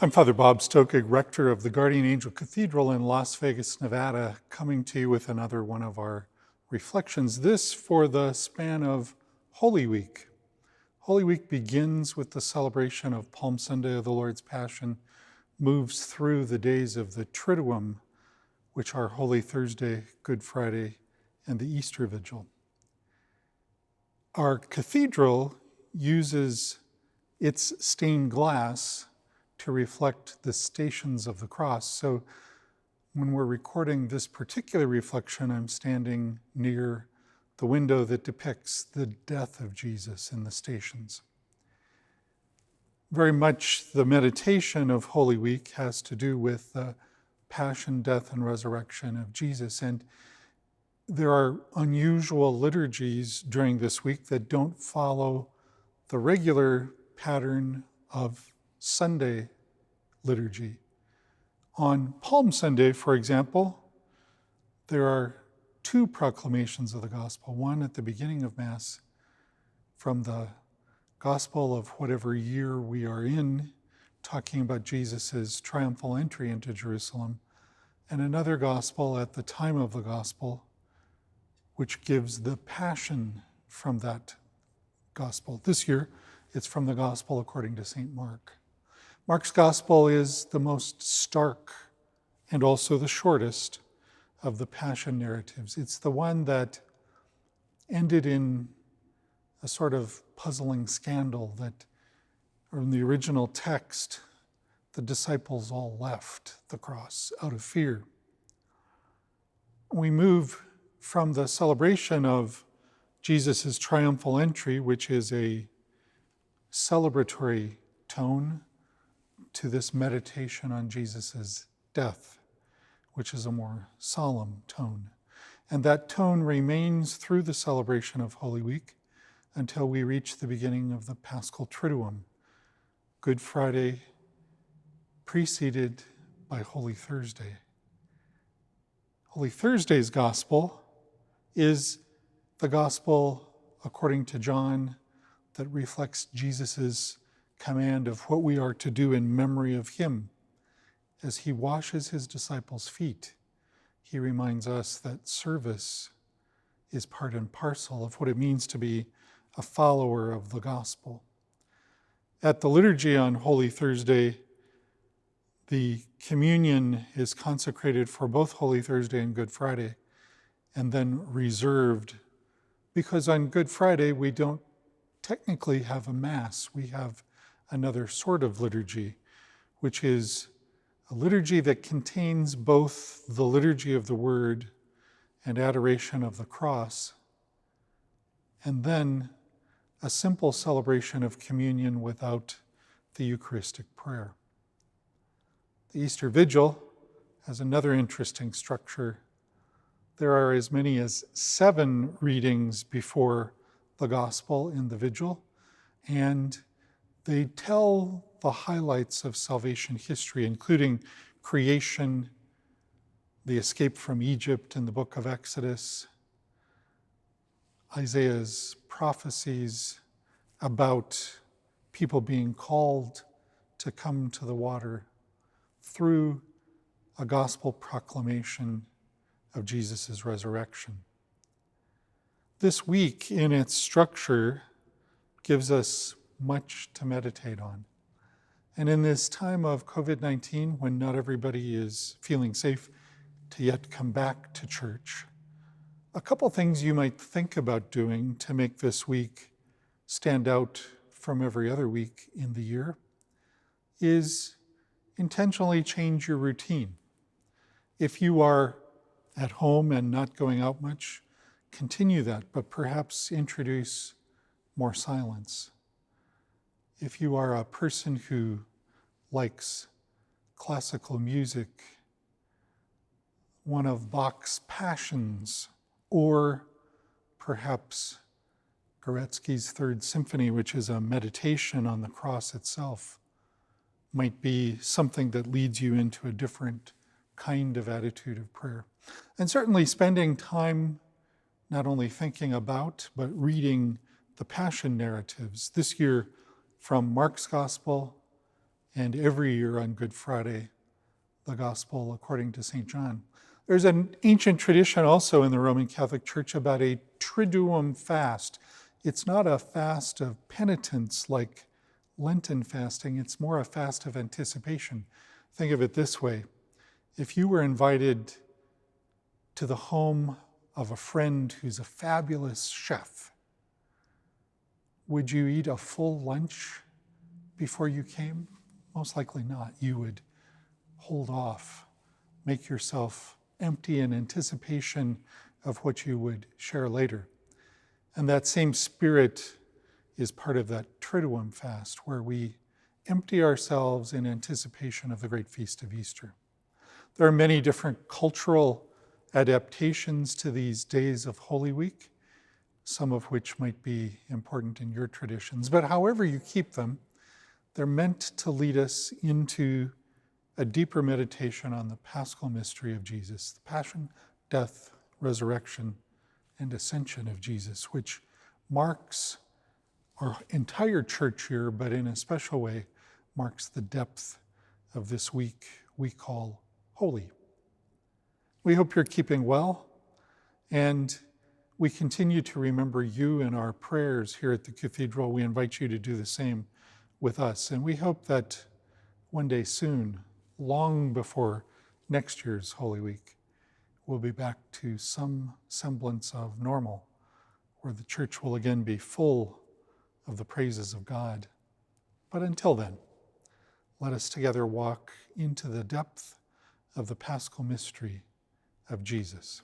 I'm Father Bob Stokig, rector of the Guardian Angel Cathedral in Las Vegas, Nevada, coming to you with another one of our reflections. This for the span of Holy Week. Holy Week begins with the celebration of Palm Sunday of the Lord's Passion, moves through the days of the Triduum, which are Holy Thursday, Good Friday, and the Easter Vigil. Our cathedral uses its stained glass to reflect the stations of the cross. So when we're recording this particular reflection, I'm standing near the window that depicts the death of Jesus in the stations. Very much the meditation of Holy Week has to do with the passion, death, and resurrection of Jesus. And there are unusual liturgies during this week that don't follow the regular pattern of Sunday liturgy. On Palm Sunday, for example, there are two proclamations of the gospel, one at the beginning of Mass from the gospel of whatever year we are in, talking about Jesus' triumphal entry into Jerusalem, and another gospel at the time of the gospel, which gives the passion from that gospel. This year, it's from the gospel according to St. Mark. Mark's gospel is the most stark and also the shortest of the passion narratives. It's the one that ended in a sort of puzzling scandal that, or in the original text, the disciples all left the cross out of fear. We move from the celebration of Jesus' triumphal entry, which is a celebratory tone, to this meditation on Jesus' death, which is a more solemn tone. And that tone remains through the celebration of Holy Week until we reach the beginning of the Paschal Triduum, Good Friday, preceded by Holy Thursday. Holy Thursday's gospel is the gospel according to John that reflects Jesus' command of what we are to do in memory of him. As he washes his disciples' feet, he reminds us that service is part and parcel of what it means to be a follower of the gospel. At the liturgy on Holy Thursday, the communion is consecrated for both Holy Thursday and Good Friday, and then reserved, because on Good Friday we don't technically have a Mass. We have another sort of liturgy, which is a liturgy that contains both the liturgy of the Word and adoration of the cross, and then a simple celebration of communion without the Eucharistic prayer. The Easter Vigil has another interesting structure. There are as many as 7 readings before the Gospel in the Vigil, and they tell the highlights of salvation history, including creation, the escape from Egypt in the book of Exodus, Isaiah's prophecies about people being called to come to the water through a gospel proclamation of Jesus' resurrection. This week, in its structure, gives us much to meditate on. And in this time of COVID-19, when not everybody is feeling safe to yet come back to church, a couple things you might think about doing to make this week stand out from every other week in the year is intentionally change your routine. If you are at home and not going out much, continue that, but perhaps introduce more silence. If you are a person who likes classical music, one of Bach's Passions, or perhaps Goretzky's Third Symphony, which is a meditation on the cross itself, might be something that leads you into a different kind of attitude of prayer. And certainly spending time not only thinking about, but reading the Passion narratives. This year from Mark's Gospel and every year on Good Friday, the Gospel according to St. John. There's an ancient tradition also in the Roman Catholic Church about a Triduum fast. It's not a fast of penitence like Lenten fasting, it's more a fast of anticipation. Think of it this way. If you were invited to the home of a friend who's a fabulous chef, would you eat a full lunch before you came? Most likely not. You would hold off, make yourself empty in anticipation of what you would share later. And that same spirit is part of that Triduum fast, where we empty ourselves in anticipation of the great feast of Easter. There are many different cultural adaptations to these days of Holy Week, some of which might be important in your traditions. But however you keep them, they're meant to lead us into a deeper meditation on the Paschal mystery of Jesus, the passion, death, resurrection, and ascension of Jesus, which marks our entire church year, but in a special way marks the depth of this week we call holy. We hope you're keeping well, and we continue to remember you in our prayers here at the Cathedral. We invite you to do the same with us, and we hope that one day soon, long before next year's Holy Week, we'll be back to some semblance of normal, where the church will again be full of the praises of God. But until then, let us together walk into the depth of the Paschal mystery of Jesus.